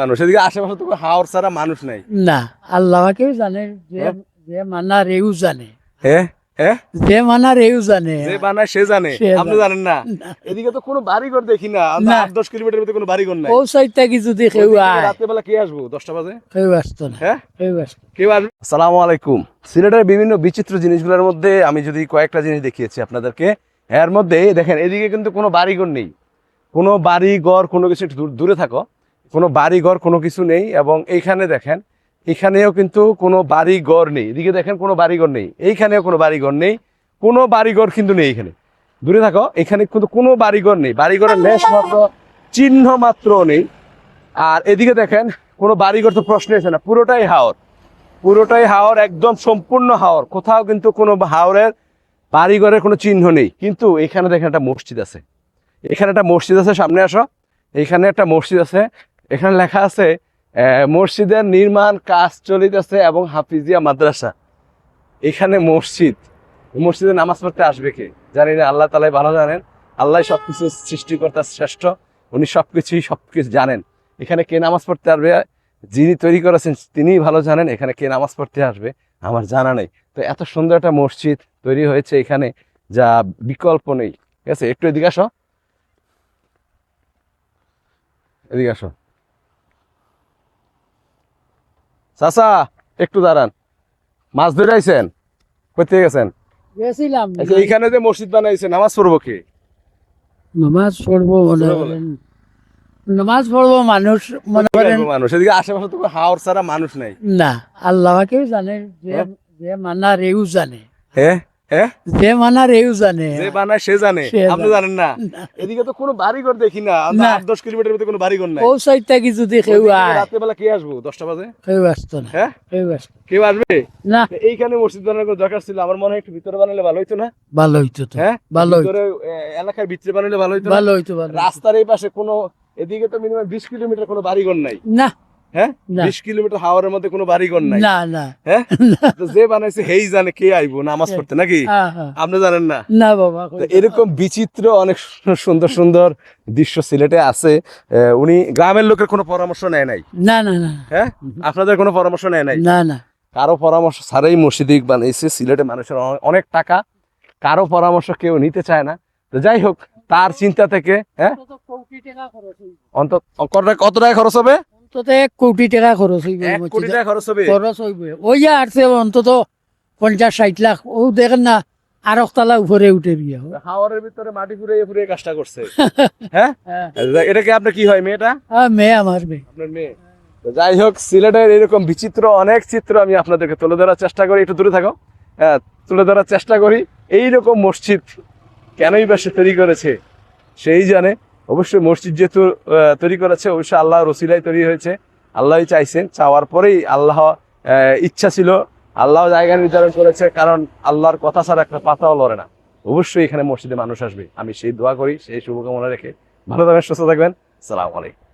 মানুষ এদিকে আশেপাশে তো হাওর ছাড়া মানুষ নাই না, আল্লাহকেও জানে, যে মানার এও জানে, হ্যাঁ হ্যাঁ যে মানার এও জানে। যে বানায় সে জানে, সে আপনি জানে। জানেন না। এদিকে তো কোনো বাড়িঘর দেখি না, না। 8-10 কিলোমিটার মধ্যে কোনো বাড়িঘর নাই। ও সাইডটা কি যদি কেউ আয়, রাতের বেলা কে আসবো 10টা বাজে? কেউ আসতো না, হ্যাঁ কেউ আসতো না। কেউ আসবে? আসসালামু আলাইকুম। সিলেটের বিভিন্ন বিচিত্র জিনিসগুলোর মধ্যে আমি যদি কয়েকটা জিনিস দেখিয়েছি আপনাদেরকে, এর মধ্যে দেখেন এদিকে কিন্তু কোনো বাড়িঘর নেই, কোনো বাড়িঘর কোনো কিছু, একটু দূরে থাকো, কোনো বাড়িঘর কোনো কিছু নেই। এবং এইখানে দেখেন, এখানেও কিন্তু কোনো বাড়িঘর নেই। এদিকে দেখেন কোনো বাড়িঘর নেই, এইখানেও কোনো বাড়িঘর নেই, কোনো বাড়িঘর কিন্তু নেই। এখানে দূরে থাকো, এখানে কিন্তু কোনো বাড়িঘর নেই, বাড়িঘরের লেশ মাত্র চিহ্ন মাত্র নেই। আর এদিকে দেখেন কোনো বাড়িঘর তো প্রশ্ন আসে না, পুরোটাই হাওর, পুরোটাই হাওর, একদম সম্পূর্ণ হাওর। কোথাও কিন্তু কোনো হাওরের বাড়িঘরের কোনো চিহ্ন নেই। কিন্তু এখানে দেখেন একটা মসজিদ আছে, এখানে একটা মসজিদ আছে, সামনে আসো, এখানে একটা মসজিদ আছে। এখানে লেখা আছে মসজিদের নির্মাণ কাজ চলিতেছে এবং হাফিজিয়া মাদ্রাসা। এখানে মসজিদ, মসজিদে নামাজ পড়তে আসবে কে জানি না, আল্লাহ তাআলাই ভালো জানেন। আল্লাহ সবকিছু সৃষ্টিকর্তা শ্রেষ্ঠ, উনি সবকিছু জানেন। এখানে কে নামাজ পড়তে আসবে, যিনি তৈরি করেছেন তিনিই ভালো জানেন। এখানে কে নামাজ পড়তে আসবে আমার জানা নেই। তো এত সুন্দর একটা মসজিদ তৈরি হয়েছে এখানে, যা বিকল্প নেই। ঠিক আছে, একটু এদিকে আসো, এদিকে আসো চাচা, একটু দাঁড়ান। মাছ ধরে আইছেন? কোথায় গেছেন? গেছিলাম, আচ্ছা, এইখানে যে মসজিদ বানাইছে, নামাজ পড়বো কে? নামাজ পড়বো মনে করেন, নামাজ পড়বো মানুষ মনে করেন। মানুষ এদিকে আশেপাশে তো হাওর ছাড়া মানুষ নাই। না, আল্লাহকেও জানে, যে মানার এও জানে, হ্যাঁ হ্যাঁ যে মানার এও জানে। যে বানায় সে জানে, সে আপনি জানে। জানেন না। এদিকে তো কোনো বাড়িঘর দেখি না, না। 8-10 কিলোমিটার মধ্যে কোনো বাড়িঘর নাই। ও সাইডটা কি যদি কেউ আয়, রাতের বেলা কে আসবো 10টা বাজে? কেউ আসতো না, হ্যাঁ কেউ আসতো কেউ আসবে না। এইখানে মসজিদ বানানোর কোনো দরকার ছিল? আমার মনে হয় একটু ভিতরে বানালে ভালো হইতো না? ভালো হইতো তো, হ্যাঁ ভালো হইতো, ভিতরে এলাকার ভিতরে বানালে ভালো হইতো না? ভালো হইতো, ভালো হইতো। রাস্তার এই পাশে কোনো, এদিকে তো মিনিমাম 20 কিলোমিটার কোনো বাড়িঘর নাই। না হ্যাঁ না 20 কিলোমিটার হাওরের মধ্যে কোনো বাড়িঘর নাই। না না হ্যাঁ তো যে বানাইছে হেই জানে কে আইবো নামাজ পড়তে, নাকি হ্যাঁ, হ্যাঁ। আপনি জানেন না? না বাবা, তো এরকম বিচিত্র অনেক সুন্দর সুন্দর দৃশ্য সিলেটে আছে। উনি গ্রামের লোকের কোনো পরামর্শ নেয় নাই? না না না হ্যাঁ আপনাদের কোনো পরামর্শ নেয় নাই? না না কারো পরামর্শ ছাড়াই মসজিদ বানাইছে। সিলেটে মানুষের অনেক টাকা, কারো পরামর্শ কেউ নিতে চায় না। তো যাই হোক, তার চিন্তা থেকে অন্তত কত টাকা খরচ হবে? অন্তত 1 কোটি টাকা খরচ হইব, 1 কোটি টাকা খরচ হবে। খরচ হইব। ওই যে আসছে অন্তত 50-60 লাখ। ও দেখেন না, আর একতলা উপরে উঠে বিয়া। হাওরের ভিতরে মাটি ফুরে কাজটা করছে। হ্যাঁ এটা কি আপনার কি হয়, মেয়েটা? মেয়ে, আমার মেয়ে। আপনার মেয়ে? তো যাই হোক, সিলেটের এরকম বিচিত্র অনেক চিত্র আমি আপনাদেরকে তুলে ধরার চেষ্টা করি। একটু দূরে থাকো, তুলে ধরার চেষ্টা করি। এইরকম মসজিদ কেনই বা সে তৈরি করেছে সেই জানে। অবশ্যই মসজিদ যেহেতু তৈরি করেছে, অবশ্যই আল্লাহ রসিলাই তৈরি হয়েছে, আল্লাহই চাইছেন, চাওয়ার পরেই আল্লাহ ইচ্ছা ছিল, আল্লাহ জায়গা নির্ধারণ করেছে। কারণ আল্লাহর কথা ছাড়া একটা পাতাও লড়ে না। অবশ্যই এখানে মসজিদে মানুষ আসবে, আমি সেই দোয়া করি, সেই শুভকামনা রেখে ভালো থাকবেন, সুস্থ থাকবেন। আসসালামু আলাইকুম।